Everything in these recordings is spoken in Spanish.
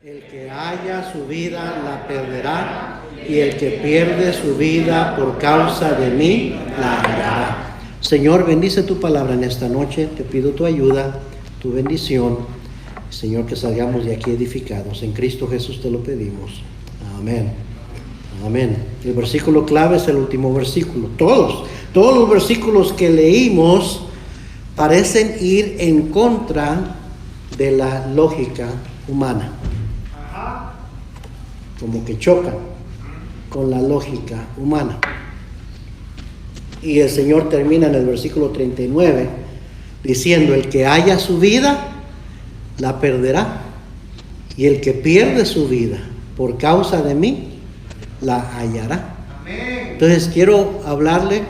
El que haya su vida la perderá, y el que pierde su vida por causa de mí la hallará. Señor, bendice tu palabra en esta noche. Te pido tu ayuda, tu bendición. Señor, que salgamos de aquí edificados. En Cristo Jesús te lo pedimos. Amén. Amén. El versículo clave es el último versículo. Todos los versículos que leímos parecen ir en contra de la lógica humana. Como que chocan con la lógica humana. Y el Señor termina en el versículo 39 diciendo: el que haya su vida la perderá, y el que pierde su vida por causa de mí la hallará. Entonces quiero hablarle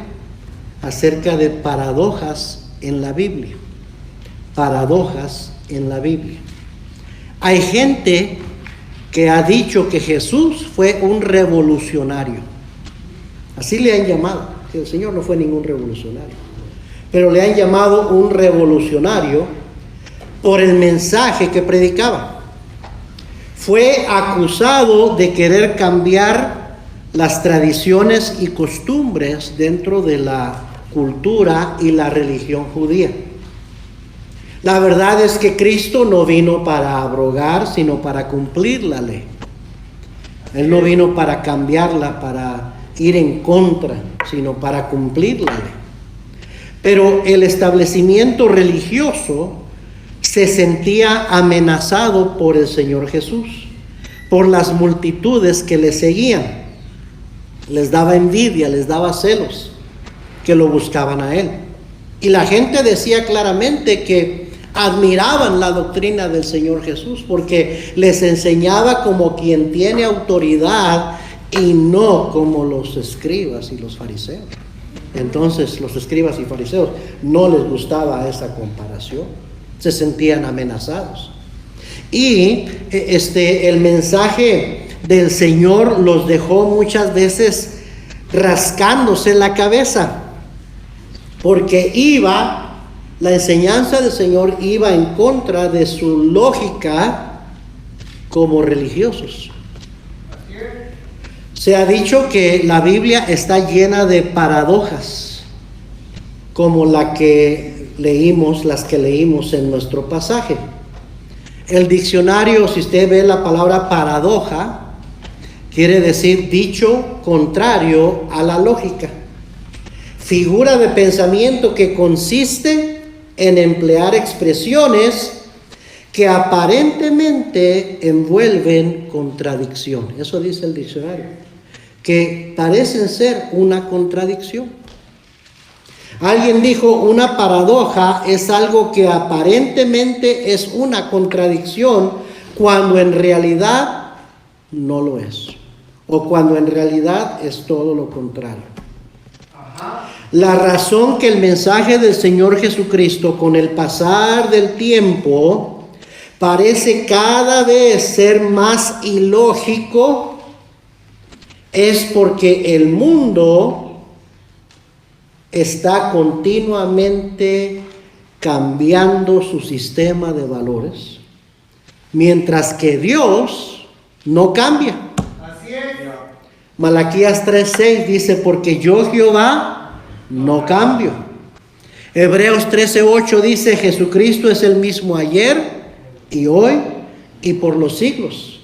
acerca de paradojas en la Biblia. Paradojas en la Biblia. Hay gente que ha dicho que Jesús fue un revolucionario. Así le han llamado. Que el Señor no fue ningún revolucionario, pero le han llamado un revolucionario por el mensaje que predicaba. Fue acusado de querer cambiar las tradiciones y costumbres dentro de la cultura y la religión judía. La verdad es que Cristo no vino para abrogar, sino para cumplir la ley. Él no vino para cambiarla, para ir en contra, sino para cumplir la ley. Pero el establecimiento religioso se sentía amenazado por el Señor Jesús, por las multitudes que le seguían. Les daba envidia, les daba celos, que lo buscaban a Él. Y la gente decía claramente que admiraban la doctrina del Señor Jesús porque les enseñaba como quien tiene autoridad y no como los escribas y los fariseos. Entonces los escribas y fariseos no les gustaba esa comparación, se sentían amenazados. Y el mensaje del Señor los dejó muchas veces rascándose la cabeza, porque la enseñanza del Señor iba en contra de su lógica como religiosos. Se ha dicho que la Biblia está llena de paradojas, como las que leímos en nuestro pasaje. El diccionario, si usted ve la palabra paradoja, quiere decir dicho contrario a la lógica. Figura de pensamiento que consiste en emplear expresiones que aparentemente envuelven contradicción. Eso dice el diccionario, que parecen ser una contradicción. Alguien dijo: una paradoja es algo que aparentemente es una contradicción cuando en realidad no lo es, o cuando en realidad es todo lo contrario. La razón que el mensaje del Señor Jesucristo, con el pasar del tiempo, parece cada vez ser más ilógico, es porque el mundo está continuamente cambiando su sistema de valores, mientras que Dios no cambia. Así es. Malaquías 3:6 dice: porque yo, Jehová, no cambio. Hebreos 13:8 dice: Jesucristo es el mismo ayer y hoy y por los siglos.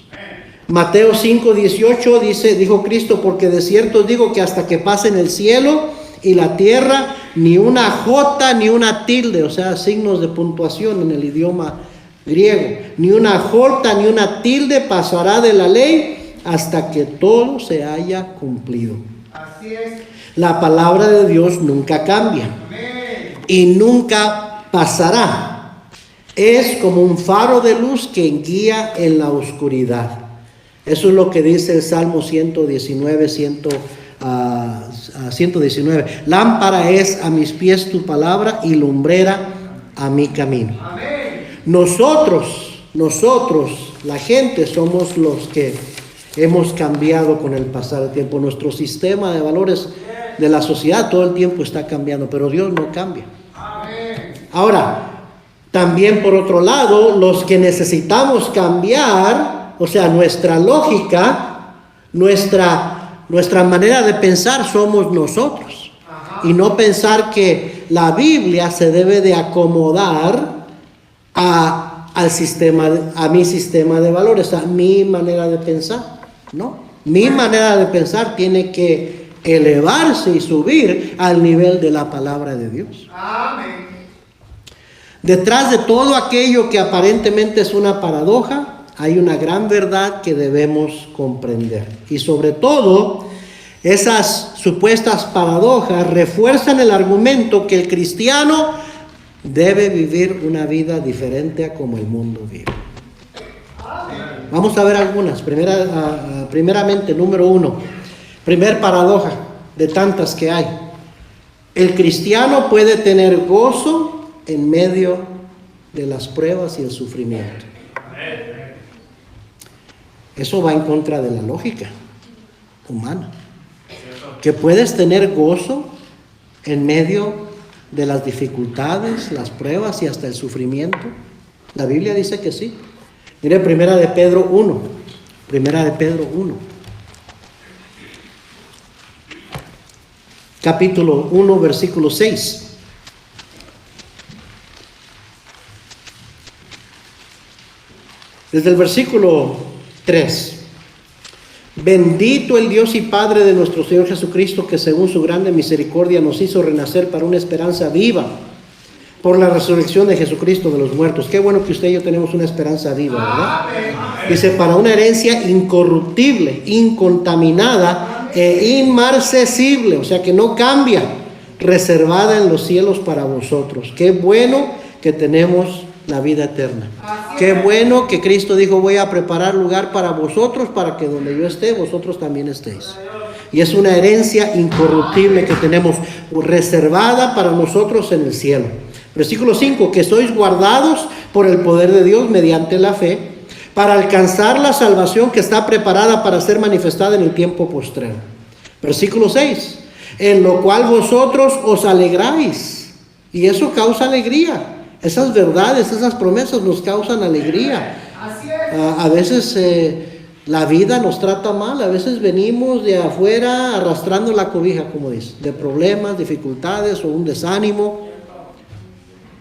Mateo 5:18 dijo Cristo: porque de cierto os digo que hasta que pasen el cielo y la tierra, ni una jota ni una tilde, o sea, signos de puntuación en el idioma griego, ni una jota ni una tilde pasará de la ley hasta que todo se haya cumplido. Así es. La palabra de Dios nunca cambia. Amén. Y nunca pasará. Es como un faro de luz que guía en la oscuridad. Eso es lo que dice el Salmo 119. Lámpara es a mis pies tu palabra y lumbrera a mi camino. Amén. Nosotros, la gente, somos los que hemos cambiado con el pasar del tiempo. Nuestro sistema de valores de la sociedad todo el tiempo está cambiando, pero Dios no cambia. Amén. Ahora, también por otro lado, los que necesitamos cambiar O sea, nuestra lógica, nuestra manera de pensar somos nosotros. Y no pensar que la Biblia se debe de acomodar a mi sistema de valores, a mi manera de pensar. No, mi manera de pensar tiene que elevarse y subir al nivel de la palabra de Dios. Amén. Detrás de todo aquello que aparentemente es una paradoja, hay una gran verdad que debemos comprender. Y sobre todo, esas supuestas paradojas refuerzan el argumento que el cristiano debe vivir una vida diferente a como el mundo vive. Vamos a ver algunas. Primeramente, número 1. Primer paradoja de tantas que hay. El cristiano puede tener gozo en medio de las pruebas y el sufrimiento. Eso va en contra de la lógica humana. Que puedes tener gozo en medio de las dificultades, las pruebas y hasta el sufrimiento. La Biblia dice que sí. Mire, Primera de Pedro 1. Primera de Pedro 1. Capítulo 1, versículo 6. Desde el versículo 3. Bendito el Dios y Padre de nuestro Señor Jesucristo, que según su grande misericordia nos hizo renacer para una esperanza viva por la resurrección de Jesucristo de los muertos. Qué bueno que usted y yo tenemos una esperanza viva, ¿verdad? Dice, para una herencia incorruptible, incontaminada e inmarcesible, o sea que no cambia, reservada en los cielos para vosotros. Qué bueno que tenemos la vida eterna. Qué bueno que Cristo dijo, voy a preparar lugar para vosotros, para que donde yo esté, vosotros también estéis. Y es una herencia incorruptible que tenemos reservada para nosotros en el cielo. Versículo 5, que sois guardados por el poder de Dios mediante la fe, para alcanzar la salvación que está preparada para ser manifestada en el tiempo postrero. Versículo 6, en lo cual vosotros os alegráis, y eso causa alegría. Esas verdades, esas promesas nos causan alegría. A veces la vida nos trata mal, a veces venimos de afuera arrastrando la cobija, como dice, de problemas, dificultades o un desánimo,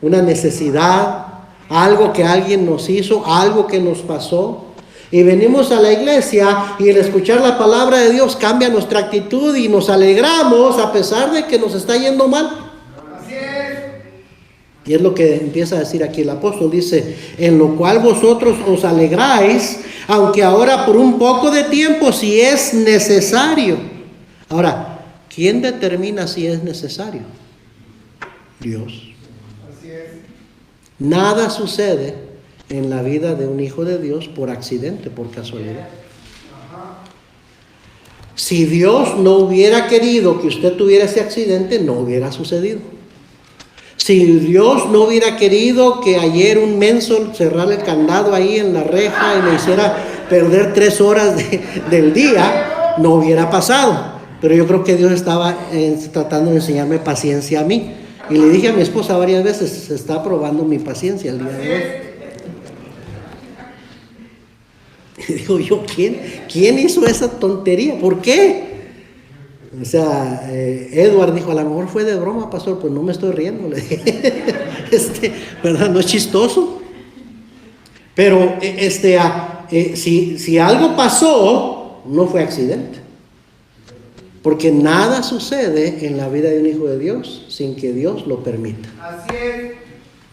una necesidad, algo que alguien nos hizo, algo que nos pasó. Y venimos a la iglesia y el escuchar la palabra de Dios cambia nuestra actitud y nos alegramos a pesar de que nos está yendo mal. Y es lo que empieza a decir aquí el apóstol, dice, en lo cual vosotros os alegráis, aunque ahora por un poco de tiempo, si es necesario. Ahora, ¿quién determina si es necesario? Dios. Así es. Nada sucede en la vida de un hijo de Dios por accidente, por casualidad. Si Dios no hubiera querido que usted tuviera ese accidente, no hubiera sucedido. Si Dios no hubiera querido que ayer un menso cerrara el candado ahí en la reja y le hiciera perder 3 horas del día, no hubiera pasado. Pero yo creo que Dios estaba tratando de enseñarme paciencia a mí. Y le dije a mi esposa varias veces, se está probando mi paciencia el día de hoy. Y digo yo, ¿quién hizo esa tontería? ¿Por qué? O sea, Edward dijo, a lo mejor fue de broma, pastor. Pues no me estoy riendo, le dije. ¿Verdad? No es chistoso. Pero si algo pasó, no fue accidente. Porque nada sucede en la vida de un hijo de Dios sin que Dios lo permita. Así es.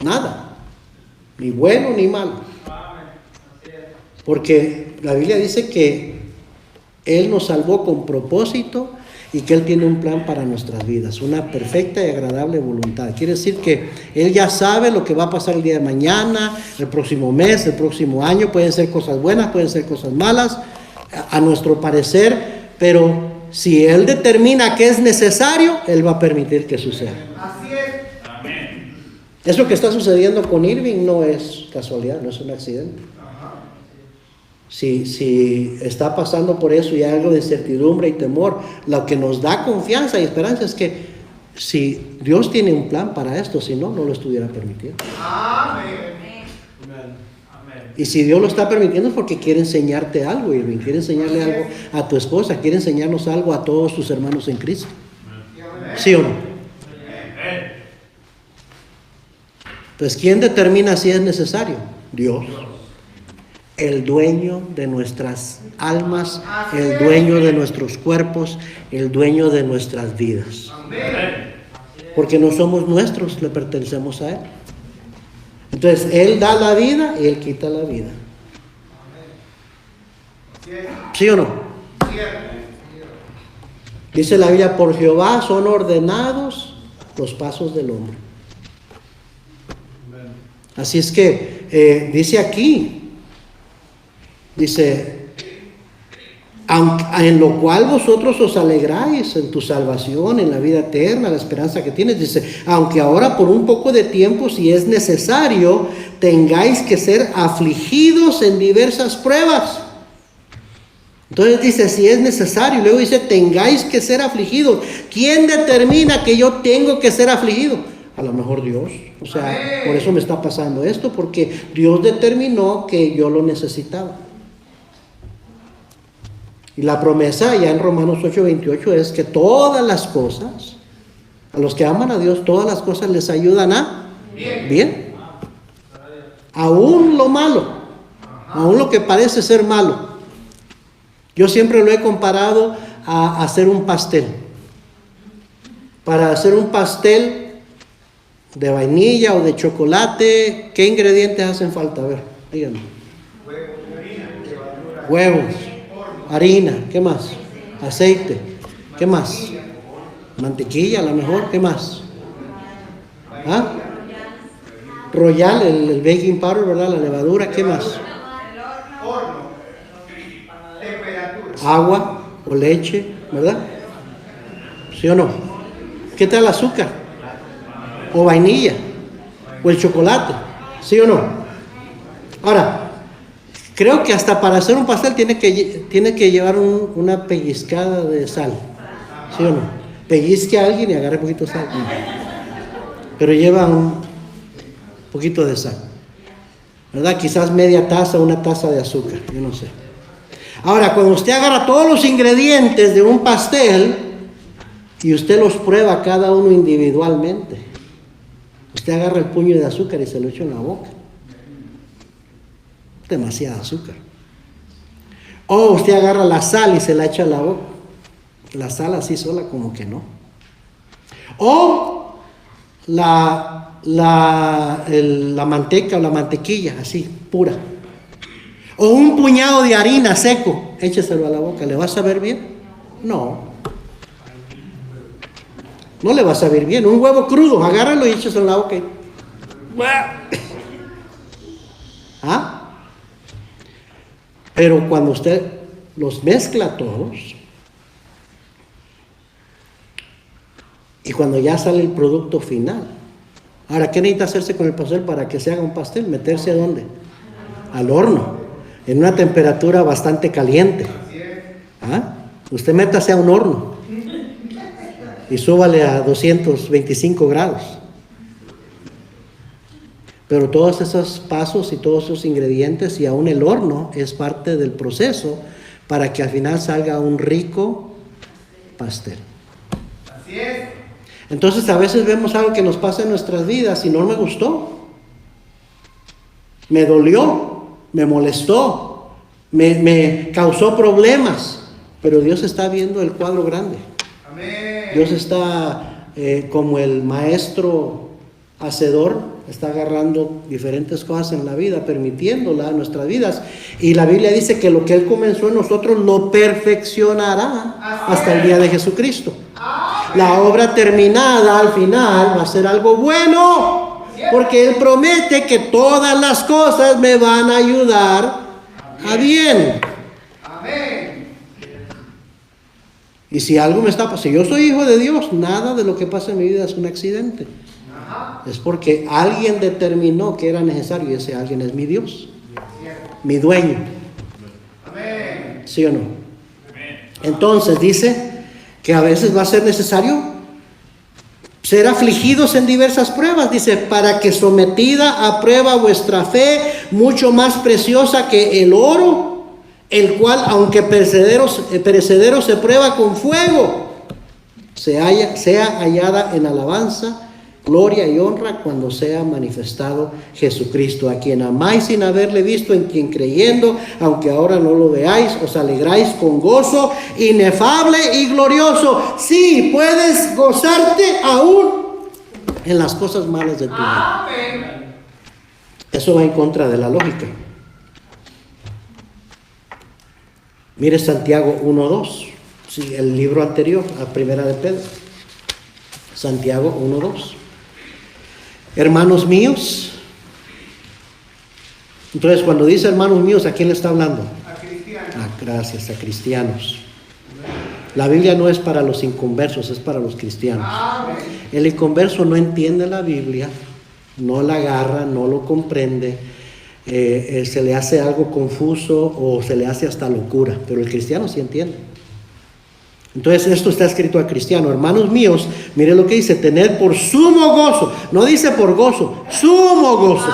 Nada. Ni bueno ni malo. Porque la Biblia dice que Él nos salvó con propósito y que Él tiene un plan para nuestras vidas, una perfecta y agradable voluntad. Quiere decir que Él ya sabe lo que va a pasar el día de mañana, el próximo mes, el próximo año. Pueden ser cosas buenas, pueden ser cosas malas, a nuestro parecer, pero si Él determina que es necesario, Él va a permitir que suceda. Así es. Amén. Eso que está sucediendo con Irving no es casualidad, no es un accidente. Si está pasando por eso y hay algo de incertidumbre y temor, lo que nos da confianza y esperanza es que si Dios tiene un plan para esto, si no, no lo estuviera permitiendo. Amén. Y si Dios lo está permitiendo es porque quiere enseñarte algo, Irving. Quiere enseñarle algo a tu esposa. Quiere enseñarnos algo a todos tus hermanos en Cristo. ¿Sí o no? Entonces, ¿quién determina si es necesario? Dios. El dueño de nuestras almas, el dueño de nuestros cuerpos, el dueño de nuestras vidas. Porque no somos nuestros, le pertenecemos a Él. Entonces, Él da la vida y Él quita la vida. ¿Sí o no? Dice la Biblia, por Jehová son ordenados los pasos del hombre. Así es que, dice aquí, dice, en lo cual vosotros os alegráis en tu salvación, en la vida eterna, la esperanza que tienes. Dice, aunque ahora por un poco de tiempo, si es necesario, tengáis que ser afligidos en diversas pruebas. Entonces dice, si es necesario. Luego dice, tengáis que ser afligidos. ¿Quién determina que yo tengo que ser afligido? A lo mejor Dios. O sea, por eso me está pasando esto, porque Dios determinó que yo lo necesitaba. Y la promesa ya en Romanos 8:28 es que todas las cosas, a los que aman a Dios, todas las cosas les ayudan a bien. Aún lo malo, aún lo que parece ser malo. Yo siempre lo he comparado a hacer un pastel. Para hacer un pastel de vainilla o de chocolate, ¿qué ingredientes hacen falta? A ver, díganme. Huevos, harina, ¿qué más? Aceite, ¿qué más? Mantequilla, a lo mejor, ¿qué más? ¿Ah? Royal, el baking powder, ¿verdad? La levadura, ¿qué más? Agua o leche, ¿verdad? ¿Sí o no? ¿Qué tal el azúcar? O vainilla, o el chocolate, ¿sí o no? Ahora, creo que hasta para hacer un pastel tiene que llevar una pellizcada de sal, ¿sí o no? Pellizque a alguien y agarre un poquito de sal. Pero lleva un poquito de sal, ¿verdad? Quizás media taza, una taza de azúcar, yo no sé. Ahora, cuando usted agarra todos los ingredientes de un pastel y usted los prueba cada uno individualmente, usted agarra el puño de azúcar y se lo echa en la boca. Demasiada azúcar. O usted agarra la sal y se la echa en la boca. La sal así sola como que no. O la manteca o la mantequilla así, pura. O un puñado de harina seco, écheselo a la boca. ¿Le va a saber bien? No. No le va a saber bien. Un huevo crudo, agárralo y écheselo en la boca. ¿Ah? Pero cuando usted los mezcla todos, y cuando ya sale el producto final, ahora, ¿qué necesita hacerse con el pastel para que se haga un pastel? ¿Meterse a dónde? Al horno, en una temperatura bastante caliente. ¿Ah? Usted métase a un horno y súbale a 225 grados. Pero todos esos pasos y todos esos ingredientes y aún el horno es parte del proceso para que al final salga un rico pastel. Así es. Entonces a veces vemos algo que nos pasa en nuestras vidas y no me gustó, me dolió, me molestó, me causó problemas, pero Dios está viendo el cuadro grande. Amén. Dios está como el maestro hacedor, está agarrando diferentes cosas en la vida, permitiéndolas en nuestras vidas, y la Biblia dice que lo que Él comenzó en nosotros lo perfeccionará hasta el día de Jesucristo. La obra terminada al final va a ser algo bueno, porque Él promete que todas las cosas me van a ayudar a bien. Y si algo me está pasando, si yo soy hijo de Dios, nada de lo que pasa en mi vida es un accidente. Es porque alguien determinó que era necesario, y ese alguien es mi Dios, mi dueño. ¿Sí o no? Entonces dice que a veces va a ser necesario ser afligidos en diversas pruebas, dice, para que sometida a prueba vuestra fe, mucho más preciosa que el oro, el cual, aunque perecedero se prueba con fuego, sea hallada en alabanza, gloria y honra cuando sea manifestado Jesucristo, a quien amáis sin haberle visto, en quien creyendo, aunque ahora no lo veáis, os alegráis con gozo inefable y glorioso. Sí, puedes gozarte aún en las cosas malas de tu vida. Eso va en contra de la lógica. Mire Santiago 1:2, sí, el libro anterior, a Primera de Pedro. Santiago 1:2. Hermanos míos. Entonces, cuando dice hermanos míos, ¿a quién le está hablando? A cristianos. Gracias, a cristianos. La Biblia no es para los inconversos, es para los cristianos. El inconverso no entiende la Biblia, no la agarra, no lo comprende, se le hace algo confuso o se le hace hasta locura, pero el cristiano sí entiende. Entonces esto está escrito a cristiano. Hermanos míos, mire lo que dice: tener por sumo gozo, no dice por gozo, sumo gozo,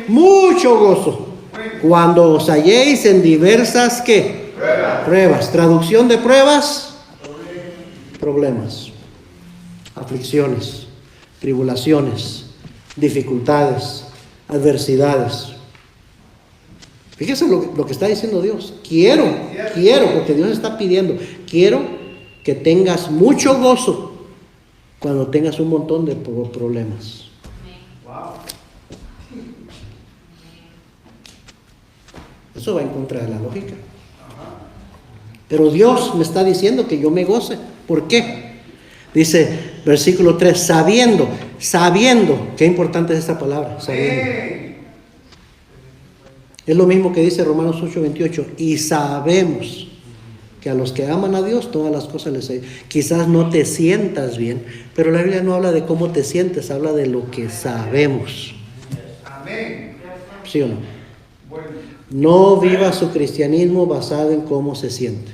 mucho gozo, cuando os halléis en diversas ¿qué? Pruebas. Traducción de pruebas: problemas, aflicciones, tribulaciones, dificultades, adversidades. Fíjese lo que está diciendo Dios. Quiero, porque Dios está pidiendo, quiero que tengas mucho gozo cuando tengas un montón de problemas. Eso va en contra de la lógica. Pero Dios me está diciendo que yo me goce. ¿Por qué? Dice, versículo 3, sabiendo, qué importante es esta palabra, sabiendo. Es lo mismo que dice Romanos 8:28, y sabemos que a los que aman a Dios todas las cosas les ayudan. Quizás no te sientas bien, pero la Biblia no habla de cómo te sientes, habla de lo que sabemos. Amén. ¿Sí o no? No viva su cristianismo basado en cómo se siente.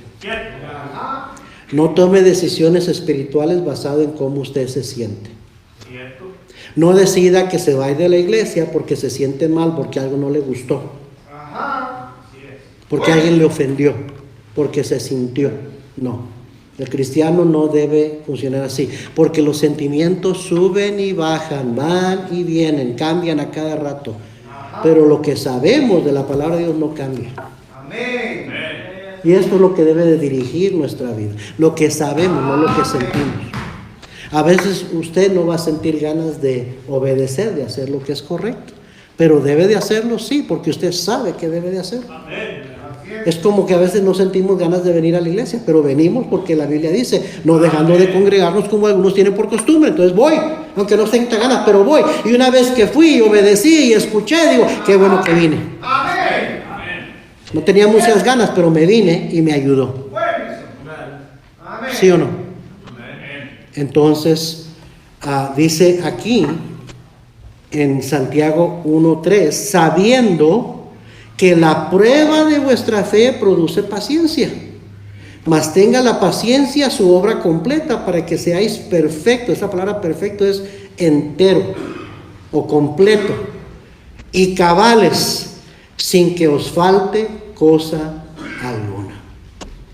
No tome decisiones espirituales basado en cómo usted se siente. No decida que se vaya de la iglesia porque se siente mal, porque algo no le gustó, porque alguien le ofendió, porque se sintió. No, el cristiano no debe funcionar así, porque los sentimientos suben y bajan, van y vienen, cambian a cada rato. Pero lo que sabemos de la palabra de Dios no cambia. Amén. Y esto es lo que debe de dirigir nuestra vida. Lo que sabemos, no lo que sentimos. A veces usted no va a sentir ganas de obedecer, de hacer lo que es correcto. Pero debe de hacerlo, sí, porque usted sabe que debe de hacerlo. Es como que a veces no sentimos ganas de venir a la iglesia, pero venimos porque la Biblia dice, no dejando de congregarnos como algunos tienen por costumbre. Entonces voy, aunque no sienta ganas, pero voy. Y una vez que fui y obedecí y escuché, digo, qué bueno que vine. No tenía muchas ganas, pero me vine y me ayudó. ¿Sí o no? Entonces, dice aquí en Santiago 1:3, sabiendo que la prueba de vuestra fe produce paciencia, mas tenga la paciencia su obra completa para que seáis perfectos. Esa palabra perfecto es entero o completo y cabales, sin que os falte cosa alguna.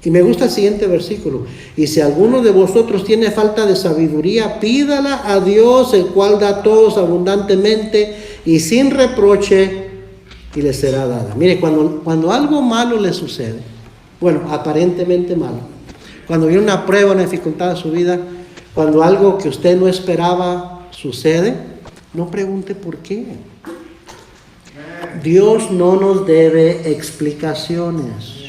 Y me gusta el siguiente versículo: y si alguno de vosotros tiene falta de sabiduría, pídala a Dios, el cual da a todos abundantemente y sin reproche, y le será dada. Mire, cuando algo malo le sucede, bueno, aparentemente malo, cuando viene una prueba, una dificultad a su vida, cuando algo que usted no esperaba sucede, no pregunte por qué. Dios no nos debe explicaciones.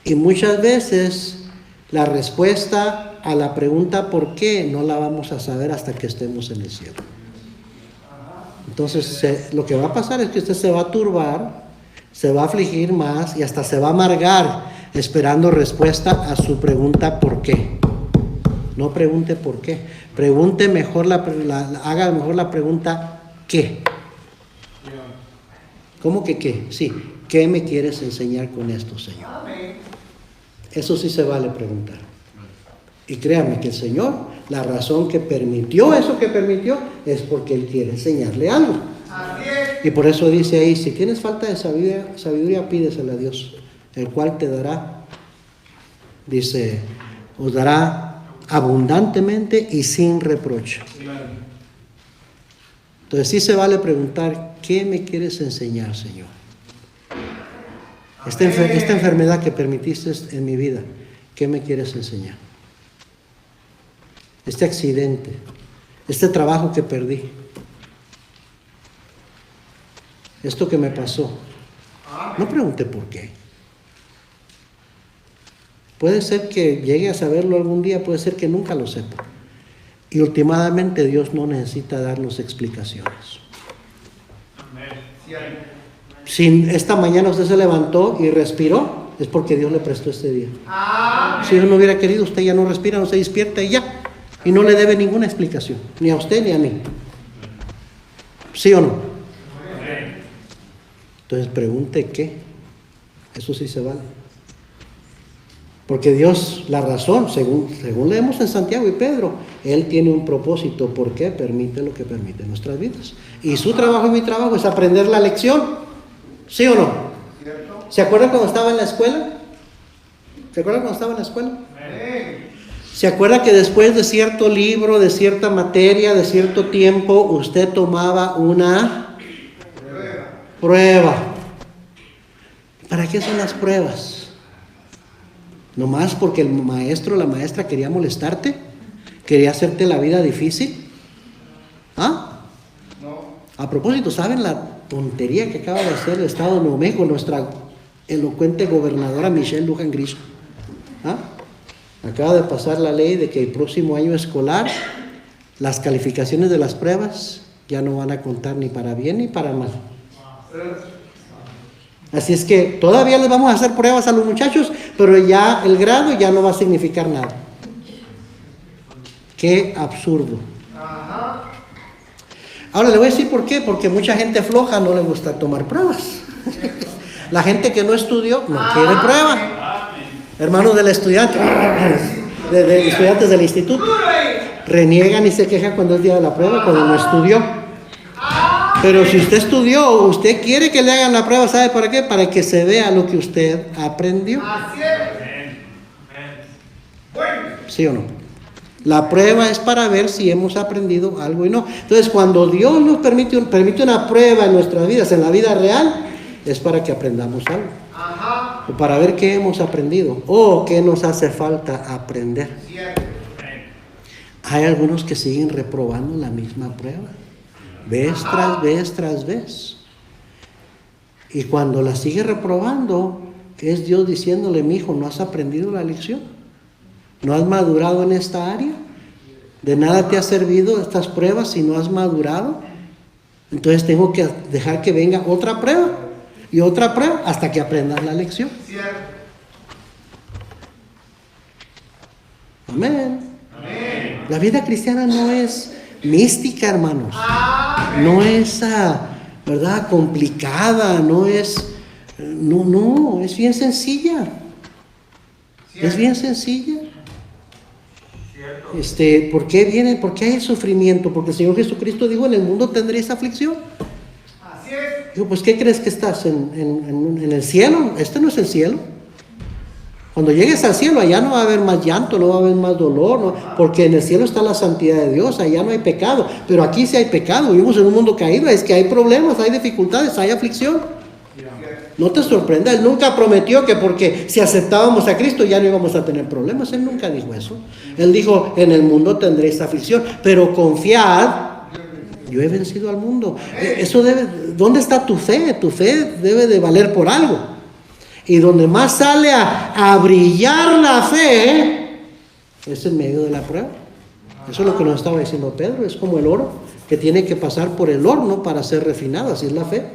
Y muchas veces la respuesta a la pregunta ¿por qué? No la vamos a saber hasta que estemos en el cielo. Entonces lo que va a pasar es que usted se va a turbar, se va a afligir más y hasta se va a amargar esperando respuesta a su pregunta ¿por qué? No pregunte por qué, pregunte mejor, haga mejor la pregunta ¿qué? ¿Cómo que qué? Sí, ¿qué me quieres enseñar con esto, Señor? Eso sí se vale preguntar. Y créame que el Señor, la razón que permitió eso que permitió, es porque Él quiere enseñarle algo. Así es. Y por eso dice ahí, si tienes falta de sabiduría, pídesela a Dios, el cual te dará, dice, os dará abundantemente y sin reproche. Entonces sí se vale preguntar, ¿qué me quieres enseñar, Señor? Esta enfermedad que permitiste en mi vida, ¿qué me quieres enseñar? Este accidente, este trabajo que perdí, esto que me pasó. No pregunte por qué. Puede ser que llegue a saberlo algún día, puede ser que nunca lo sepa. Y últimamente Dios no necesita darnos explicaciones. Si esta mañana usted se levantó y respiró, es porque Dios le prestó este día. Si Dios no hubiera querido, usted ya no respira, no se despierta y ya. Y no le debe ninguna explicación, ni a usted ni a mí. ¿Sí o no? Entonces pregunte qué. Eso sí se vale. Porque Dios, la razón, según leemos en Santiago y Pedro, Él tiene un propósito. ¿Por qué permite lo que permite en nuestras vidas? Y su trabajo y mi trabajo es aprender la lección. ¿Sí o no? ¿Se acuerdan cuando estaba en la escuela? ¿Se acuerdan cuando estaba en la escuela? ¿Se acuerda que después de cierto libro, de cierta materia, de cierto tiempo, usted tomaba una prueba? ¿Para qué son las pruebas? ¿Nomás porque el maestro o la maestra quería molestarte? ¿Quería hacerte la vida difícil? ¿Ah? A propósito, ¿saben la tontería que acaba de hacer el Estado de Nuevo México, nuestra elocuente gobernadora Michelle Lujan Grisham? ¿Ah? Acaba de pasar la ley de que el próximo año escolar las calificaciones de las pruebas ya no van a contar ni para bien ni para mal. Así es que todavía les vamos a hacer pruebas a los muchachos, pero ya el grado ya no va a significar nada. Qué absurdo. Ahora le voy a decir por qué, porque mucha gente floja no le gusta tomar pruebas. La gente que no estudió no quiere prueba. Hermanos del estudiante, de estudiantes del instituto, reniegan y se quejan cuando es día de la prueba, cuando no estudió. Pero si usted estudió, usted quiere que le hagan la prueba, ¿sabe para qué? Para que se vea lo que usted aprendió. ¿Sí o no? La prueba es para ver si hemos aprendido algo y no. Entonces, cuando Dios nos permite una prueba en nuestras vidas, en la vida real, es para que aprendamos algo. O para ver qué hemos aprendido o qué nos hace falta aprender. Hay algunos que siguen reprobando la misma prueba, vez tras vez tras vez. Y cuando la sigue reprobando, es Dios diciéndole: mi hijo, no has aprendido la lección, no has madurado en esta área, de nada te ha servido estas pruebas si no has madurado. Entonces tengo que dejar que venga otra prueba y otra prueba hasta que aprendas la lección. Amén. La vida cristiana no es mística, hermanos. No es, ¿verdad?, complicada, no, es bien sencilla. Es bien sencilla. ¿Por qué viene? ¿Por qué hay sufrimiento? Porque el Señor Jesucristo dijo: en el mundo tendréis aflicción. Digo, pues ¿qué crees que estás? ¿En el cielo? Este no es el cielo. Cuando llegues al cielo, allá no va a haber más llanto, no va a haber más dolor, ¿no? Porque en el cielo está la santidad de Dios, allá no hay pecado. Pero aquí sí hay pecado, vivimos en un mundo caído, es que hay problemas, hay dificultades, hay aflicción. No te sorprenda, Él nunca prometió que porque si aceptábamos a Cristo ya no íbamos a tener problemas. Él nunca dijo eso. Él dijo: en el mundo tendréis aflicción, pero confiad, yo he vencido al mundo. ¿Dónde está tu fe? Tu fe debe de valer por algo. Y donde más sale a brillar la fe es en medio de la prueba. Eso es lo que nos estaba diciendo Pedro. Es como el oro que tiene que pasar por el horno para ser refinado. Así es la fe.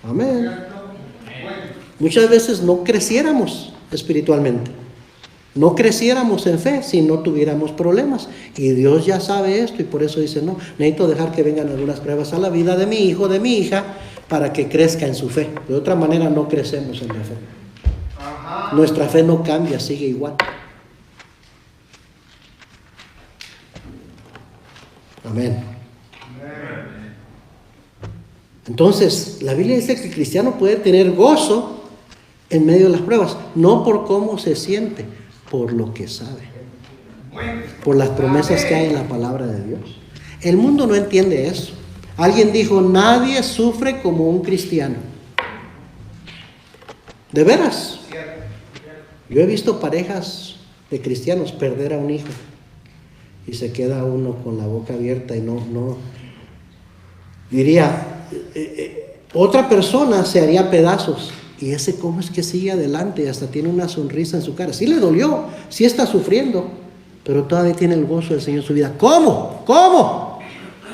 Amén. Muchas veces no creciéramos espiritualmente, no creciéramos en fe si no tuviéramos problemas. Y Dios ya sabe esto y por eso dice: no, necesito dejar que vengan algunas pruebas a la vida de mi hijo, de mi hija, para que crezca en su fe. De otra manera no crecemos en la fe. Nuestra fe no cambia, sigue igual. Amén. Amén. Entonces, la Biblia dice que el cristiano puede tener gozo en medio de las pruebas, no por cómo se siente, por lo que sabe, por las promesas que hay en la palabra de Dios. El mundo no entiende eso. Alguien dijo, nadie sufre como un cristiano. ¿De veras? Yo he visto parejas de cristianos perder a un hijo y se queda uno con la boca abierta y no diría, otra persona se haría pedazos. Y ese cómo es que sigue adelante y hasta tiene una sonrisa en su cara. Sí le dolió, sí está sufriendo, pero todavía tiene el gozo del Señor en su vida. ¿Cómo? ¿Cómo?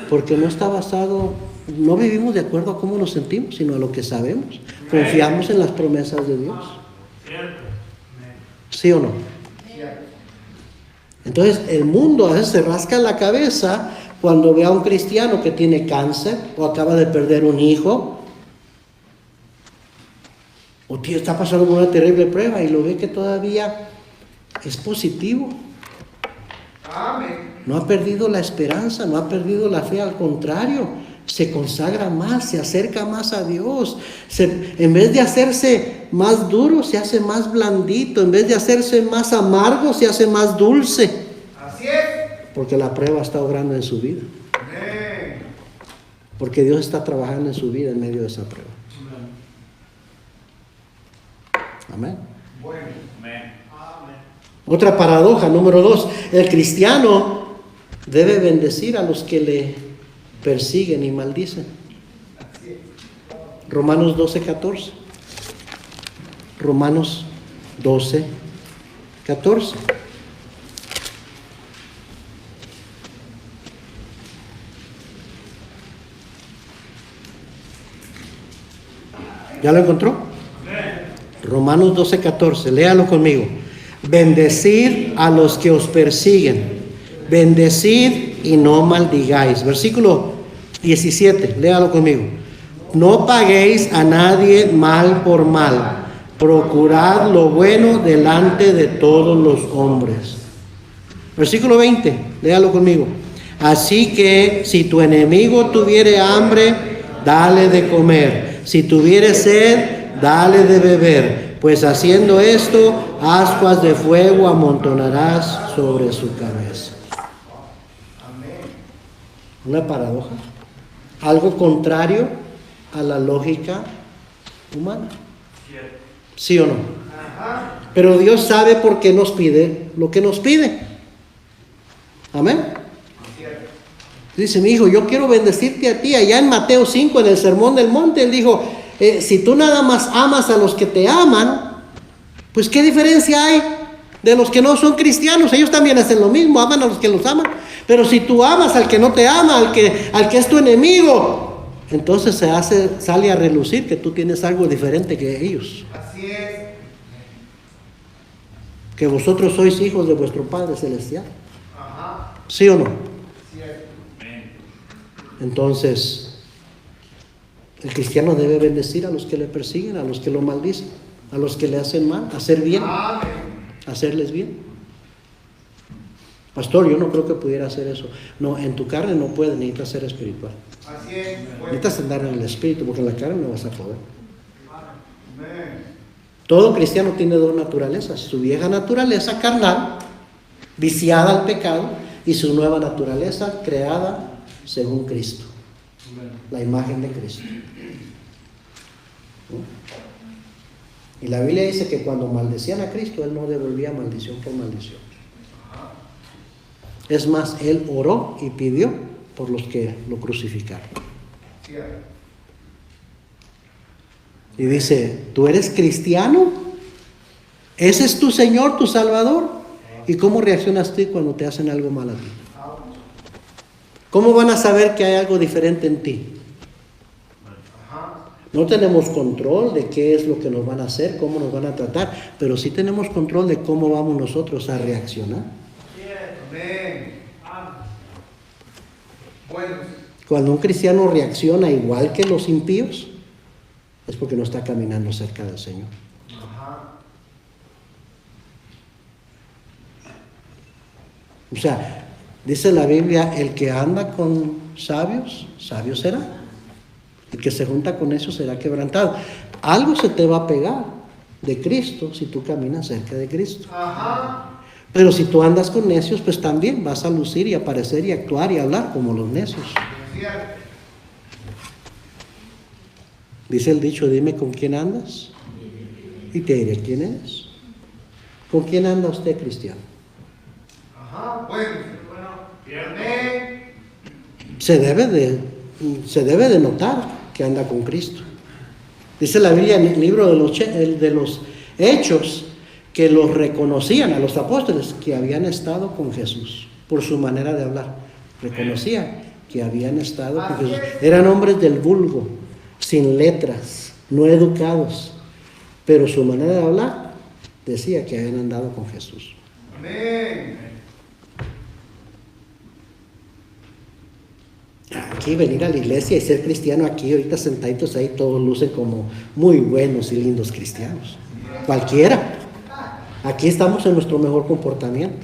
Porque no está basado, no vivimos de acuerdo a cómo nos sentimos, sino a lo que sabemos. Confiamos en las promesas de Dios. ¿Sí o no? Entonces el mundo a veces se rasca la cabeza cuando ve a un cristiano que tiene cáncer o acaba de perder un hijo o está pasando por una terrible prueba y lo ve que todavía es positivo. Amén. No ha perdido la esperanza, no ha perdido la fe, al contrario, se consagra más, se acerca más a Dios. En vez de hacerse más duro, se hace más blandito. En vez de hacerse más amargo, se hace más dulce. Así es. Porque la prueba está obrando en su vida. Amén. Porque Dios está trabajando en su vida en medio de esa prueba. Amén. Bueno. Amén. Otra paradoja, número 2. El cristiano debe bendecir a los que le persiguen y maldicen. Romanos 12:14. Romanos 12:14. ¿Ya lo encontró? Romanos 12:14, léalo conmigo. Bendecid a los que os persiguen, bendecid y no maldigáis. Versículo 17, léalo conmigo. No paguéis a nadie mal por mal, procurad lo bueno delante de todos los hombres. Versículo 20, léalo conmigo. Así que si tu enemigo tuviere hambre, dale de comer. Si tuviere sed, dale de beber, pues haciendo esto, ascuas de fuego amontonarás sobre su cabeza. Una paradoja, algo contrario a la lógica humana. ¿Sí o no? Pero Dios sabe por qué nos pide lo que nos pide. Amén. Dice, mi hijo, yo quiero bendecirte a ti. Allá en Mateo 5, en el Sermón del Monte, él dijo, si tú nada más amas a los que te aman, pues ¿qué diferencia hay de los que no son cristianos? Ellos también hacen lo mismo, aman a los que los aman. Pero si tú amas al que no te ama, al que es tu enemigo, entonces sale a relucir que tú tienes algo diferente que ellos. Así es. Que vosotros sois hijos de vuestro Padre Celestial. Ajá. ¿Sí o no? Así es. Entonces, el cristiano debe bendecir a los que le persiguen, a los que lo maldicen, a los que le hacen mal, hacer bien, Amén. hacerles bien. Pastor, yo no creo que pudiera hacer eso. No, en tu carne no puedes, necesitas ser espiritual. Así es. Bueno. Necesitas andar en el espíritu, porque en la carne no vas a poder. Amén. Todo cristiano tiene dos naturalezas: su vieja naturaleza carnal, viciada al pecado, y su nueva naturaleza creada según Cristo, la imagen de Cristo. Y la Biblia dice que cuando maldecían a Cristo, Él no devolvía maldición por maldición. Es más, Él oró y pidió por los que lo crucificaron. Y dice, ¿tú eres cristiano? ¿Ese es tu Señor, tu Salvador? ¿Y cómo reaccionas tú cuando te hacen algo mal a ti? ¿Cómo van a saber que hay algo diferente en ti? No tenemos control de qué es lo que nos van a hacer, cómo nos van a tratar, pero sí tenemos control de cómo vamos nosotros a reaccionar. Amén. Bueno. Cuando un cristiano reacciona igual que los impíos, es porque no está caminando cerca del Señor. Ajá. O sea, Dice la Biblia, el que anda con sabios, sabio será. El que se junta con necios será quebrantado. Algo se te va a pegar de Cristo si tú caminas cerca de Cristo. Ajá. Pero si tú andas con necios, pues también vas a lucir y aparecer y actuar y hablar como los necios. Cierto. Dice el dicho, dime con quién andas y te diré quién eres. ¿Con quién anda usted, cristiano? Ajá. Bueno. Amén. Se debe de notar que anda con Cristo. Dice la Biblia en el libro de los Hechos que los reconocían a los apóstoles que habían estado con Jesús por su manera de hablar. Reconocían que habían estado con Jesús. Eran hombres del vulgo, sin letras, no educados, pero su manera de hablar decía que habían andado con Jesús. Amén. Aquí venir a la iglesia y ser cristiano aquí, ahorita sentaditos ahí, todos lucen como muy buenos y lindos cristianos. Cualquiera. Aquí estamos en nuestro mejor comportamiento.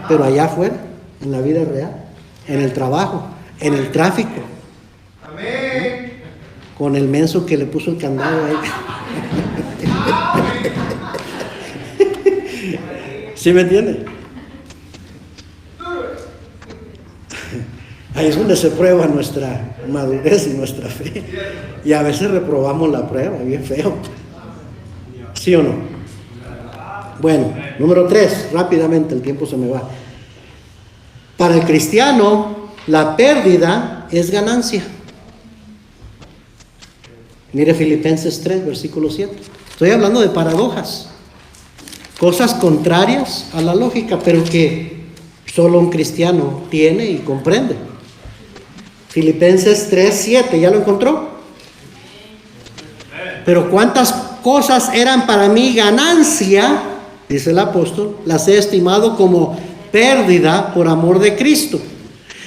Pero allá afuera, en la vida real, en el trabajo, en el tráfico, Amén. con el menso que le puso el candado ahí. ¿Sí me entiende? Ahí es donde se prueba nuestra madurez y nuestra fe. Y a veces reprobamos la prueba, bien feo. ¿Sí o no? Bueno, número 3, rápidamente, el tiempo se me va. Para el cristiano, la pérdida es ganancia. Mire Filipenses 3, versículo 7. Estoy hablando de paradojas, cosas contrarias a la lógica, pero que solo un cristiano tiene y comprende. Filipenses 3, 7, ¿ya lo encontró? Pero cuántas cosas eran para mí ganancia, dice el apóstol, las he estimado como pérdida por amor de Cristo.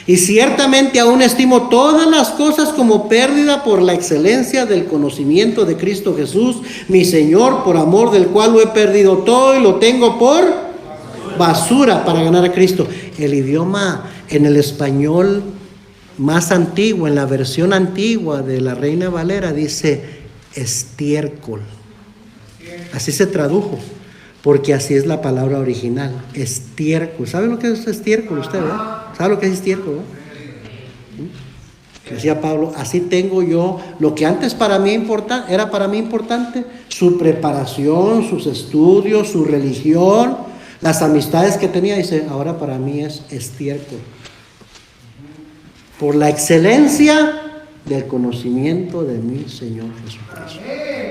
Y ciertamente aún estimo todas las cosas como pérdida por la excelencia del conocimiento de Cristo Jesús, mi Señor, por amor del cual lo he perdido todo y lo tengo por basura para ganar a Cristo. El idioma en el español más antiguo, en la versión antigua de la Reina Valera, dice estiércol. Así se tradujo, porque así es la palabra original, estiércol. ¿Sabe lo que es estiércol usted, verdad? ¿Sabe lo que es estiércol? Decía Pablo, así tengo yo lo que antes era para mí importante, su preparación, sus estudios, su religión, las amistades que tenía, dice, ahora para mí es estiércol. Por la excelencia del conocimiento de mi Señor Jesucristo,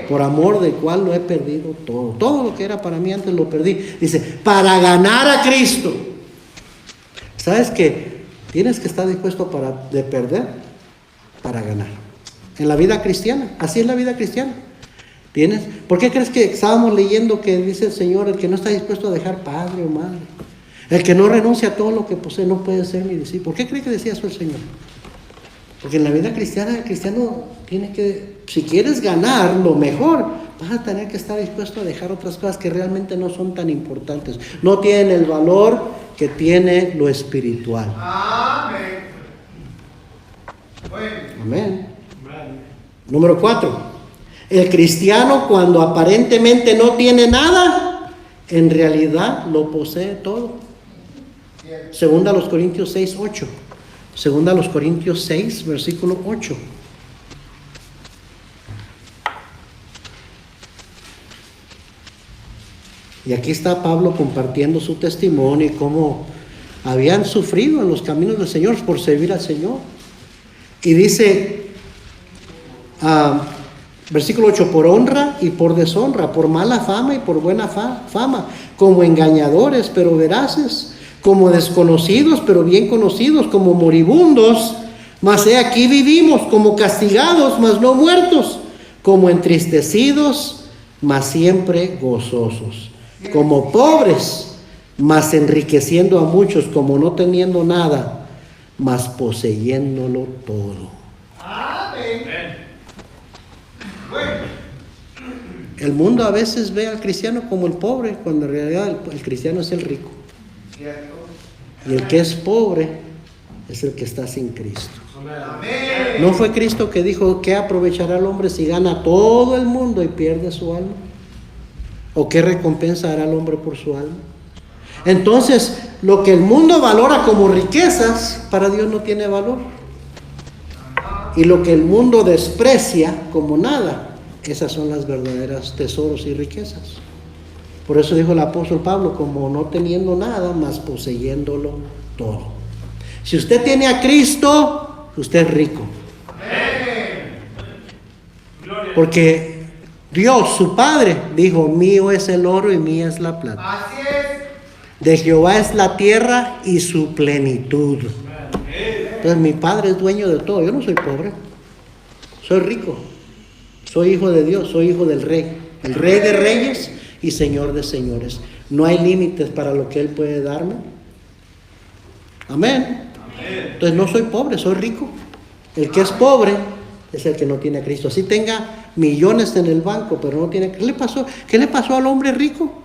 por amor del cual lo he perdido todo. Todo lo que era para mí antes lo perdí. Dice, para ganar a Cristo. ¿Sabes qué? Tienes que estar dispuesto de perder para ganar. En la vida cristiana, así es la vida cristiana. ¿Por qué crees que estábamos leyendo que dice el Señor, el que no está dispuesto a dejar padre o madre, el que no renuncia a todo lo que posee, no puede ser mi discípulo? ¿Por qué cree que decía eso el Señor? Porque en la vida cristiana, el cristiano tiene que, si quieres ganar lo mejor, vas a tener que estar dispuesto a dejar otras cosas que realmente no son tan importantes. No tienen el valor que tiene lo espiritual. Amén. Amén. Número 4. El cristiano, cuando aparentemente no tiene nada, en realidad lo posee todo. Segunda a los Corintios 6, 8. Segunda a los Corintios 6, versículo 8. Y aquí está Pablo compartiendo su testimonio y cómo habían sufrido en los caminos del Señor por servir al Señor. Y dice, versículo 8, por honra y por deshonra, por mala fama y por buena fama, como engañadores pero veraces, como desconocidos pero bien conocidos, como moribundos, mas he aquí vivimos, como castigados mas no muertos, como entristecidos mas siempre gozosos, como pobres mas enriqueciendo a muchos, como no teniendo nada mas poseyéndolo todo. El mundo a veces ve al cristiano como el pobre, cuando en realidad el cristiano es el rico. Y el que es pobre es el que está sin Cristo. Amén. ¿No fue Cristo que dijo, qué aprovechará el hombre si gana todo el mundo y pierde su alma? ¿O qué recompensa hará el hombre por su alma? Entonces, lo que el mundo valora como riquezas, para Dios no tiene valor. Y lo que el mundo desprecia como nada, esas son las verdaderas tesoros y riquezas. Por eso dijo el apóstol Pablo, como no teniendo nada, más poseyéndolo todo. Si usted tiene a Cristo, usted es rico. Porque Dios, su Padre, dijo, mío es el oro y mía es la plata. Así es. De Jehová es la tierra y su plenitud. Entonces mi Padre es dueño de todo. Yo no soy pobre, soy rico. Soy hijo de Dios, soy hijo del Rey. El Rey de reyes y Señor de señores. No hay límites para lo que Él puede darme. Amén. Entonces no soy pobre, soy rico. El que es pobre es el que no tiene a Cristo. Así tenga millones en el banco, pero no tiene. ¿Qué le pasó al hombre rico?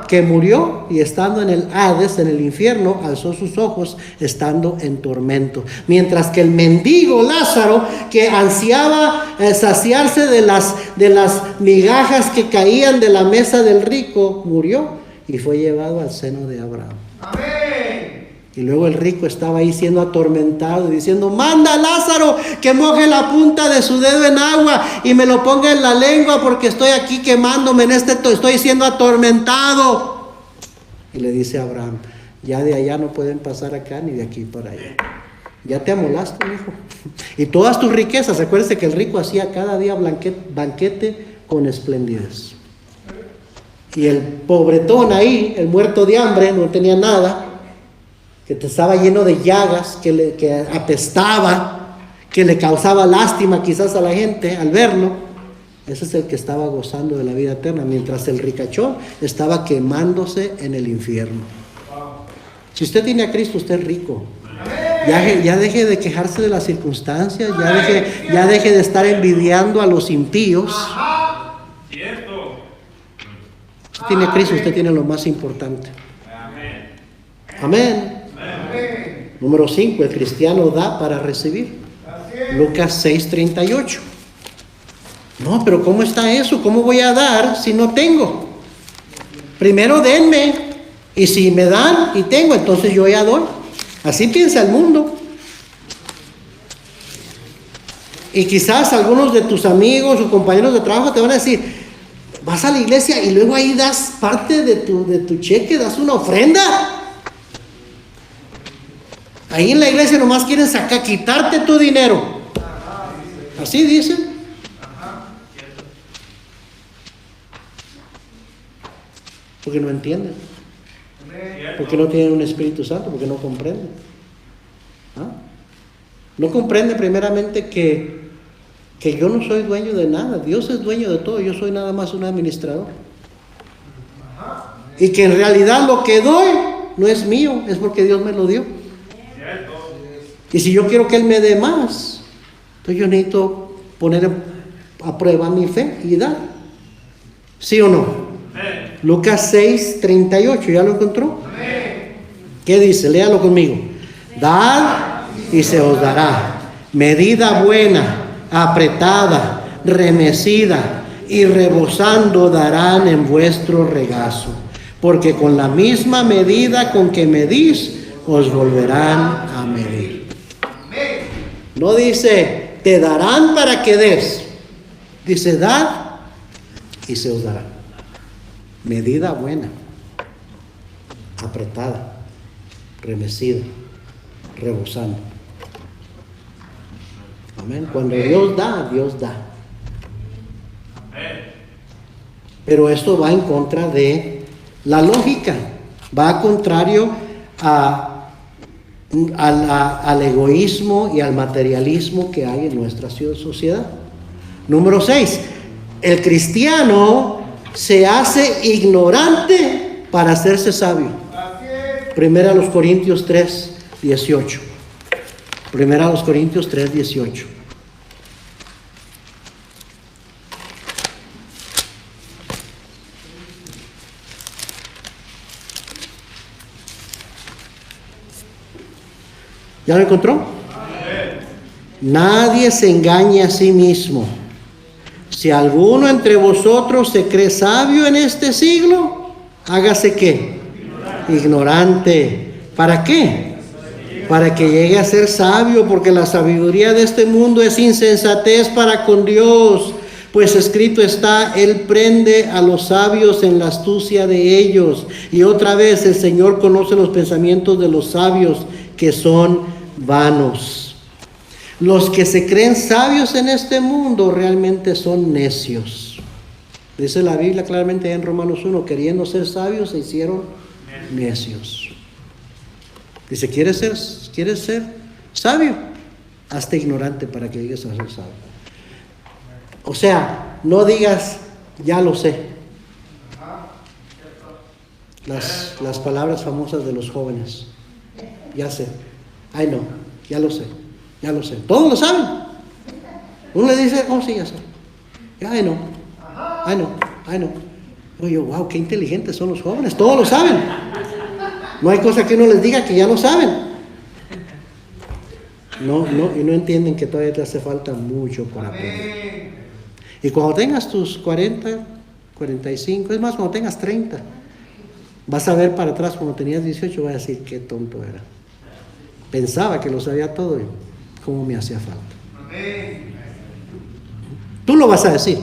Que murió y estando en el Hades, en el infierno, alzó sus ojos estando en tormento. Mientras que el mendigo Lázaro, que ansiaba saciarse de las migajas que caían de la mesa del rico, murió y fue llevado al seno de Abraham. Amén. Y luego el rico estaba ahí siendo atormentado y diciendo, manda a Lázaro que moje la punta de su dedo en agua y me lo ponga en la lengua porque estoy aquí quemándome, estoy siendo atormentado. Y le dice a Abraham, ya de allá no pueden pasar acá ni de aquí para allá. Ya te amolaste, hijo. Y todas tus riquezas, acuérdese que el rico hacía cada día banquete con esplendidez. Y el pobretón ahí, el muerto de hambre, no tenía nada, que estaba lleno de llagas, que apestaba, que le causaba lástima quizás a la gente al verlo. Ese es el que estaba gozando de la vida eterna, mientras el ricachón estaba quemándose en el infierno. Si usted tiene a Cristo, usted es rico. Ya deje de quejarse de las circunstancias, ya deje de estar envidiando a los impíos. Usted tiene a Cristo, usted tiene lo más importante. Amén. Número 5, el cristiano da para recibir. Lucas 6:38. No, pero ¿cómo está eso? ¿Cómo voy a dar si no tengo? Primero denme, y si me dan y tengo, entonces yo ya doy. Así piensa el mundo. Y quizás algunos de tus amigos o compañeros de trabajo te van a decir, vas a la iglesia y luego ahí das parte de tu cheque, das una ofrenda. Ahí en la iglesia nomás quieren quitarte tu dinero. Así dicen. Porque no entienden. Porque no tienen un Espíritu Santo, porque no comprenden. No comprenden primeramente que yo no soy dueño de nada. Dios es dueño de todo. Yo soy nada más un administrador. Y que en realidad lo que doy no es mío, es porque Dios me lo dio. Y si yo quiero que Él me dé más, entonces yo necesito poner a prueba mi fe y dar. ¿Sí o no? Lucas 6:38, ¿ya lo encontró? ¿Qué dice? Léalo conmigo. Dad y se os dará. Medida buena, apretada, remecida y rebosando darán en vuestro regazo. Porque con la misma medida con que medís, os volverán a medir. No dice, te darán para que des. Dice, dad y se os dará. Medida buena, apretada, remecida, rebosando. Amén. Cuando Dios da, Dios da. Pero esto va en contra de la lógica. Va contrario al egoísmo y al materialismo que hay en nuestra sociedad. Número 6. El cristiano se hace ignorante para hacerse sabio. Primera a los Corintios 3:18. Primera a los Corintios 3:18. ¿Ya lo encontró? Nadie se engañe a sí mismo. Si alguno entre vosotros se cree sabio en este siglo, hágase ¿qué? Ignorante. ¿Para qué? Para que llegue a ser sabio, porque la sabiduría de este mundo es insensatez para con Dios. Pues escrito está, Él prende a los sabios en la astucia de ellos. Y otra vez, el Señor conoce los pensamientos de los sabios, que son vanos. Los que se creen sabios en este mundo realmente son necios. Dice la Biblia claramente en Romanos 1, queriendo ser sabios se hicieron necios. Dice, ¿quieres ser sabio? Hazte ignorante para que llegues a ser sabio. O sea, no digas, ya lo sé. Las palabras famosas de los jóvenes. Ya sé. Ay no, ya lo sé. Ya lo sé. Todos lo saben. Uno le dice, oh sí, ya sé. Ay no. Ay no. Ay no. Oye, wow, qué inteligentes son los jóvenes. Todos lo saben. No hay cosa que uno les diga que ya lo saben. No, y no entienden que todavía te hace falta mucho para aprender. Y cuando tengas tus 40, 45, es más, cuando tengas 30, vas a ver para atrás cuando tenías 18, vas a decir, qué tonto era. Pensaba que lo sabía todo y cómo me hacía falta. Tú lo vas a decir,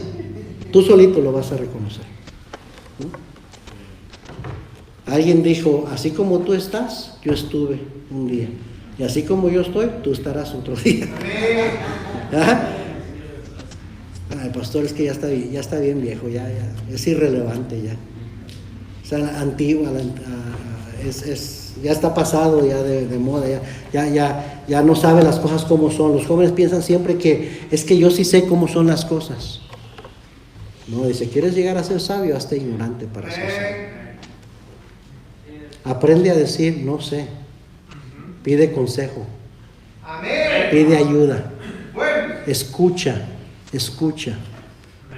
tú solito lo vas a reconocer. Alguien dijo, así como tú estás, yo estuve un día. Y así como yo estoy, tú estarás otro día. ¿Ah? Ay, pastor, es que ya está bien viejo, ya es irrelevante ya. O sea, antigua, ya está pasado ya de moda, ya no sabe las cosas como son. Los jóvenes piensan siempre que es que yo sí sé cómo son las cosas. No, dice, ¿quieres llegar a ser sabio? Hazte ignorante para ser sabio. Aprende a decir, no sé. Pide consejo. Pide ayuda. Escucha.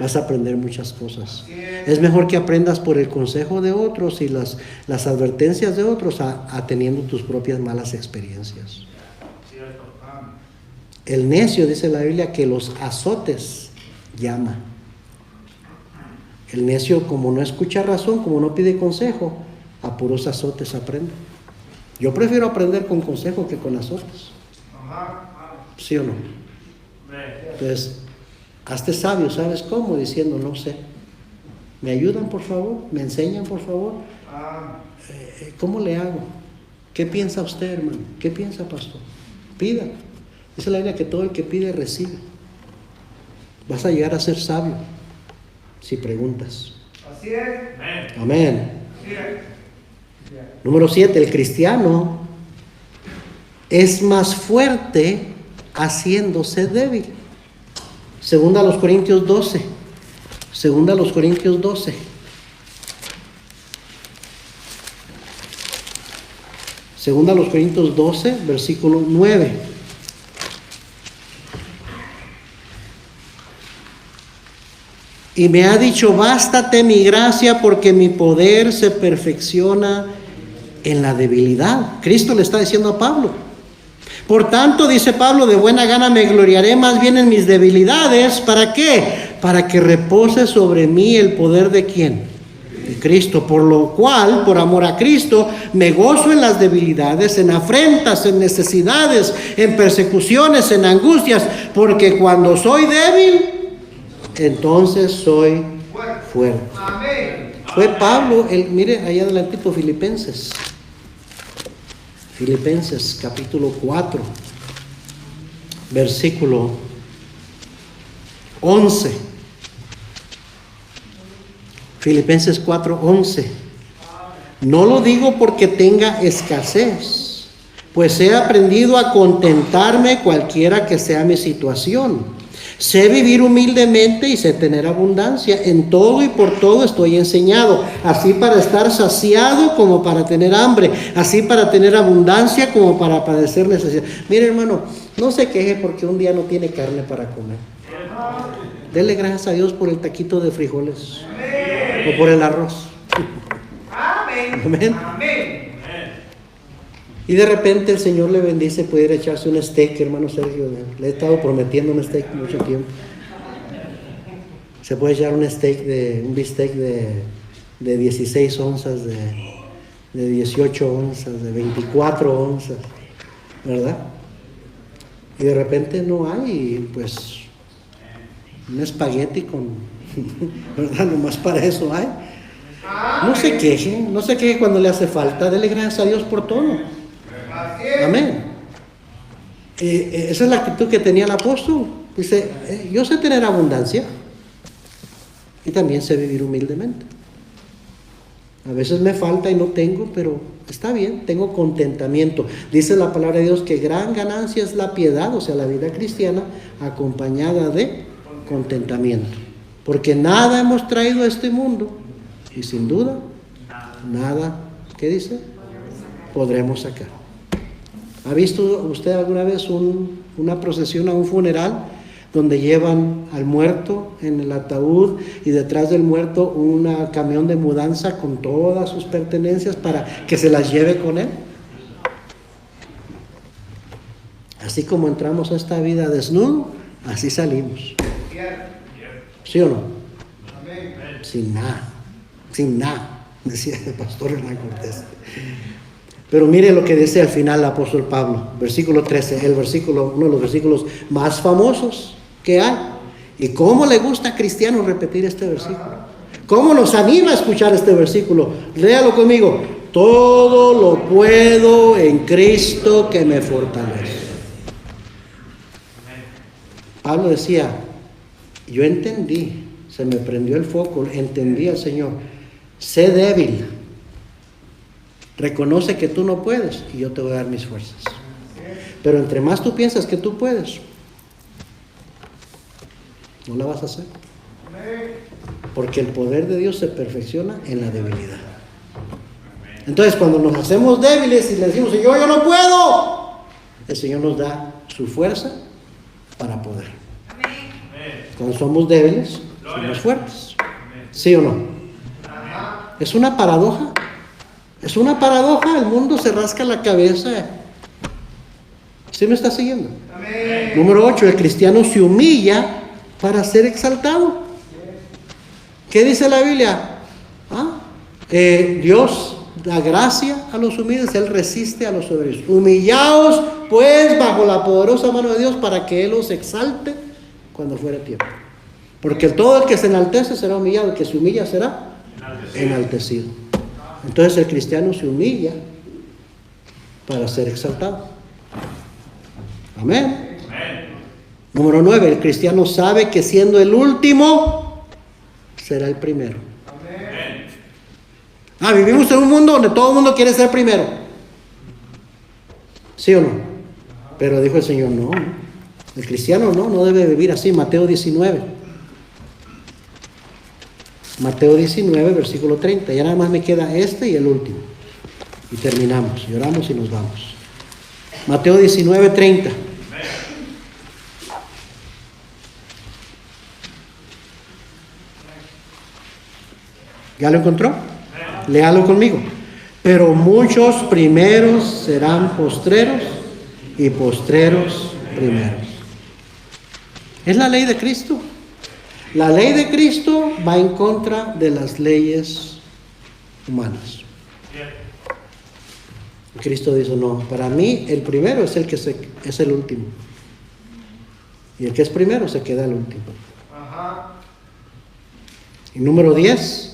Vas a aprender muchas cosas. Es mejor que aprendas por el consejo de otros y las advertencias de otros a teniendo tus propias malas experiencias. El necio, dice la Biblia, que los azotes llama. El necio, como no escucha razón, como no pide consejo, a puros azotes aprende. Yo prefiero aprender con consejo que con azotes. ¿Sí o no? Entonces, hazte sabio, ¿sabes cómo? Diciendo, no sé. ¿Me ayudan, por favor? ¿Me enseñan, por favor? ¿Cómo le hago? ¿Qué piensa usted, hermano? ¿Qué piensa, pastor? Pida. Dice la Biblia que todo el que pide, recibe. Vas a llegar a ser sabio si preguntas. Así es. Amén. Número 7, el cristiano es más fuerte haciéndose débil. Segunda a los Corintios 12. Segunda a los Corintios 12. Segunda a los Corintios 12, versículo 9. Y me ha dicho, bástate mi gracia porque mi poder se perfecciona en la debilidad. Cristo le está diciendo a Pablo. Por tanto, dice Pablo, de buena gana me gloriaré más bien en mis debilidades. ¿Para qué? Para que repose sobre mí el poder de ¿quién? De Cristo. Por lo cual, por amor a Cristo, me gozo en las debilidades, en afrentas, en necesidades, en persecuciones, en angustias. Porque cuando soy débil, entonces soy fuerte. Fue Pablo, mire allá adelantito, Filipenses capítulo 4, versículo 11. Filipenses 4, 11. No lo digo porque tenga escasez, pues he aprendido a contentarme cualquiera que sea mi situación. Sé vivir humildemente y sé tener abundancia. En todo y por todo estoy enseñado, así para estar saciado como para tener hambre, así para tener abundancia como para padecer necesidad. Mire, hermano, no se queje porque un día no tiene carne para comer. Dele gracias a Dios por el taquito de frijoles o por el arroz. Amén. Y de repente el Señor le bendice, puede ir a echarse un steak, hermano Sergio. Le he estado prometiendo un steak mucho tiempo. Se puede echar un bistec de 16 onzas, de 18 onzas, de 24 onzas, ¿verdad? Y de repente no hay, pues, un espagueti con, ¿verdad? Nomás para eso hay. No se queje cuando le hace falta, dele gracias a Dios por todo. Amén. Esa es la actitud que tenía el apóstol. Dice, yo sé tener abundancia y también sé vivir humildemente. A veces me falta y no tengo, pero está bien, tengo contentamiento. Dice la palabra de Dios que gran ganancia es la piedad, o sea, la vida cristiana, acompañada de contentamiento. Porque nada hemos traído a este mundo y sin duda, nada, ¿qué dice? Podremos sacar. ¿Ha visto usted alguna vez una procesión a un funeral donde llevan al muerto en el ataúd y detrás del muerto un camión de mudanza con todas sus pertenencias para que se las lleve con él? Así como entramos a esta vida desnudo, así salimos. ¿Sí o no? Sin nada, decía el pastor Hernán Cortés. Pero mire lo que dice al final el apóstol Pablo, versículo 13, uno de los versículos más famosos que hay. Y cómo le gusta a cristianos repetir este versículo. Cómo nos anima a escuchar este versículo. Léalo conmigo. Todo lo puedo en Cristo que me fortalece. Pablo decía, yo entendí, se me prendió el foco, entendí al Señor. Sé débil. Reconoce que tú no puedes y yo te voy a dar mis fuerzas. Pero entre más tú piensas que tú puedes, no la vas a hacer. Porque el poder de Dios se perfecciona en la debilidad. Entonces, cuando nos hacemos débiles y le decimos, Señor, yo no puedo, el Señor nos da su fuerza para poder. Cuando somos débiles, somos fuertes. ¿Sí o no? Es una paradoja. Es una paradoja, el mundo se rasca la cabeza. ¿Sí me está siguiendo? Amén. Número 8, el cristiano se humilla para ser exaltado. ¿Qué dice la Biblia? Dios da gracia a los humildes, Él resiste a los soberbios. Humillaos pues bajo la poderosa mano de Dios para que Él os exalte cuando fuere tiempo. Porque todo el que se enaltece será humillado, el que se humilla será enaltecido. Entonces el cristiano se humilla para ser exaltado. Amén. Número 9, el cristiano sabe que siendo el último, será el primero. Vivimos en un mundo donde todo el mundo quiere ser primero. ¿Sí o no? Pero dijo el Señor, no. El cristiano no debe vivir así. Mateo 19. Mateo 19, versículo 30. Ya nada más me queda este y el último. Y terminamos. Lloramos y nos vamos. Mateo 19, 30. ¿Ya lo encontró? Léalo conmigo. Pero muchos primeros serán postreros y postreros primeros. Es la ley de Cristo. La ley de Cristo va en contra de las leyes humanas. Cristo dice, no, para mí el primero es es el último. Y el que es primero se queda el último. Y número 10,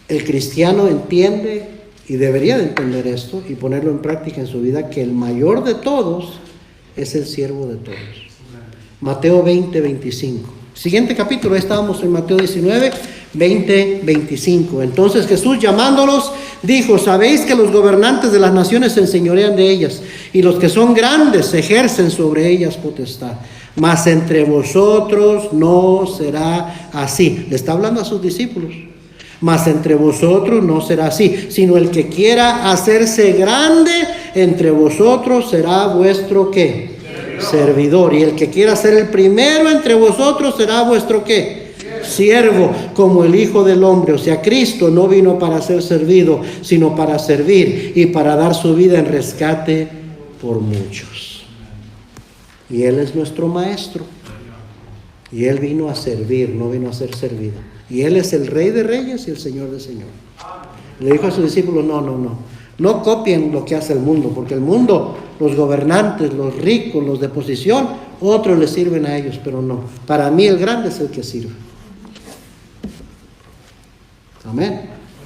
el cristiano entiende y debería de entender esto y ponerlo en práctica en su vida, que el mayor de todos es el siervo de todos. Mateo 20, 25. Siguiente capítulo, estábamos en Mateo 19, 20, 25. Entonces Jesús, llamándolos, dijo, sabéis que los gobernantes de las naciones se enseñorean de ellas, y los que son grandes ejercen sobre ellas potestad. Mas entre vosotros no será así. Le está hablando a sus discípulos. Mas entre vosotros no será así, sino el que quiera hacerse grande entre vosotros será vuestro ¿qué? Servidor. Y el que quiera ser el primero entre vosotros será vuestro ¿qué? siervo como el Hijo del Hombre. O sea, Cristo no vino para ser servido, sino para servir y para dar su vida en rescate por muchos. Y Él es nuestro Maestro. Y Él vino a servir, no vino a ser servido. Y Él es el Rey de Reyes y el Señor de Señores. Le dijo a sus discípulos, no copien lo que hace el mundo, porque el mundo, los gobernantes, los ricos, los de posición, otros les sirven a ellos, pero no. Para mí el grande es el que sirve. Amén.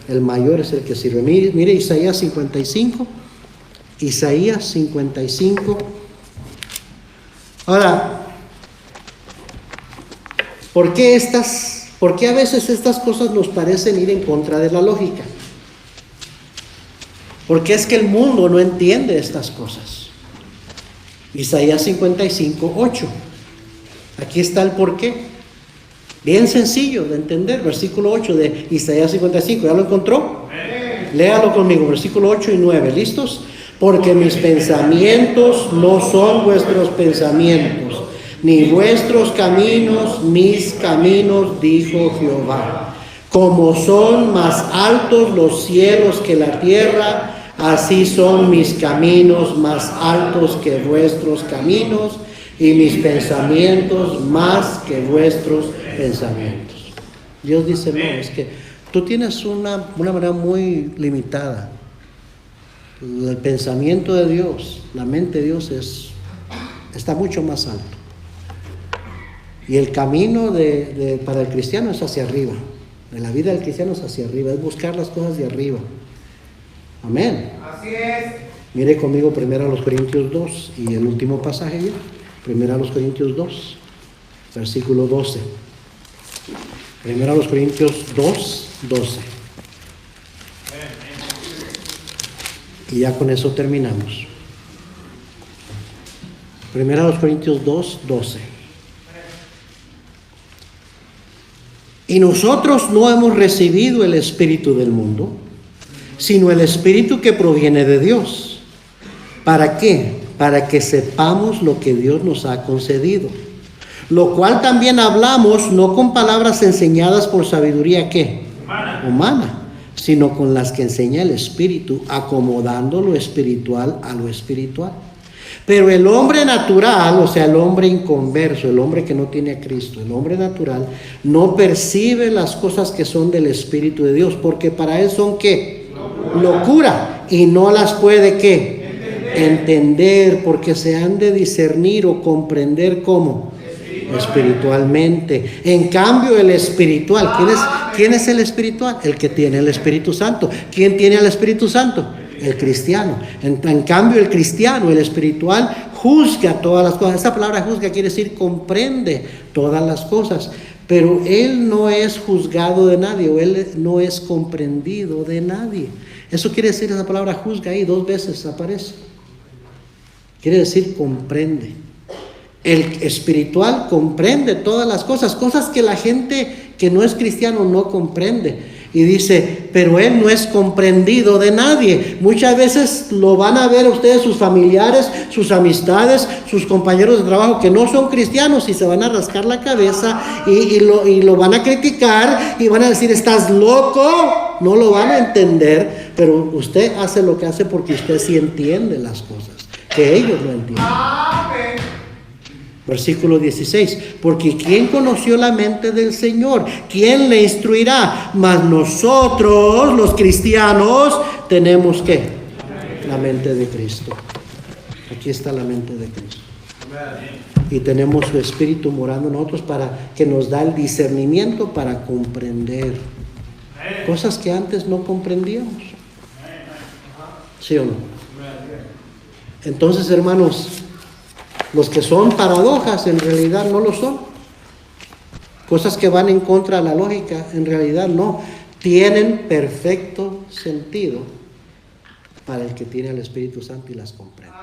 El mayor es el que sirve. Mire Isaías 55. Isaías 55. Ahora, ¿por qué a veces estas cosas nos parecen ir en contra de la lógica? Porque es que el mundo no entiende estas cosas. Isaías 55, 8. Aquí está el porqué. Bien sencillo de entender. Versículo 8 de Isaías 55. ¿Ya lo encontró? Léalo conmigo. Versículo 8 y 9. ¿Listos? Porque mis pensamientos no son vuestros pensamientos, ni vuestros caminos mis caminos, dijo Jehová. Como son más altos los cielos que la tierra, así son mis caminos más altos que vuestros caminos, y mis pensamientos más que vuestros pensamientos. Dios dice, no, es que tú tienes una manera muy limitada. El pensamiento de Dios, la mente de Dios está mucho más alto. Y el camino para el cristiano es hacia arriba. De la vida del cristiano es hacia arriba, es buscar las cosas de arriba. Amén. Así es. Mire conmigo 1 Corintios 2 y el último pasaje ya. 1 Corintios 2, versículo 12. 1 Corintios 2, 12. Y ya con eso terminamos. 1 Corintios 2, 12. Y nosotros no hemos recibido el espíritu del mundo, sino el espíritu que proviene de Dios. ¿Para qué? Para que sepamos lo que Dios nos ha concedido. Lo cual también hablamos, no con palabras enseñadas por sabiduría, ¿qué? Humana, sino con las que enseña el Espíritu, acomodando lo espiritual a lo espiritual. Pero el hombre natural, o sea, el hombre inconverso, el hombre que no tiene a Cristo, el hombre natural, no percibe las cosas que son del Espíritu de Dios, porque para él son ¿qué? Locura, y no las puede ¿qué? Entender, porque se han de discernir o comprender ¿cómo? Espiritualmente. En cambio, el espiritual, ¿quién es el espiritual? El que tiene el Espíritu Santo. ¿Quién tiene el Espíritu Santo? El cristiano. En cambio, el cristiano, el espiritual, juzga todas las cosas. Esta palabra juzga quiere decir comprende todas las cosas, pero él no es juzgado de nadie, o él no es comprendido de nadie. Eso quiere decir, esa palabra juzga ahí 2 veces aparece. Quiere decir comprende. El espiritual comprende todas las cosas que la gente que no es cristiano no comprende. Y dice, pero él no es comprendido de nadie. Muchas veces lo van a ver ustedes, sus familiares, sus amistades, sus compañeros de trabajo que no son cristianos, y se van a rascar la cabeza y lo van a criticar y van a decir, estás loco. No lo van a entender, pero usted hace lo que hace porque usted sí entiende las cosas que ellos no entienden. Versículo 16, porque ¿quién conoció la mente del Señor? ¿Quién le instruirá? Mas nosotros, los cristianos, tenemos ¿qué? La mente de Cristo. Aquí está la mente de Cristo. Y tenemos su Espíritu morando en nosotros para que nos da el discernimiento para comprender cosas que antes no comprendíamos. ¿Sí o no? Entonces, hermanos, los que son paradojas en realidad no lo son. Cosas que van en contra de la lógica en realidad no. Tienen perfecto sentido para el que tiene al Espíritu Santo y las comprende.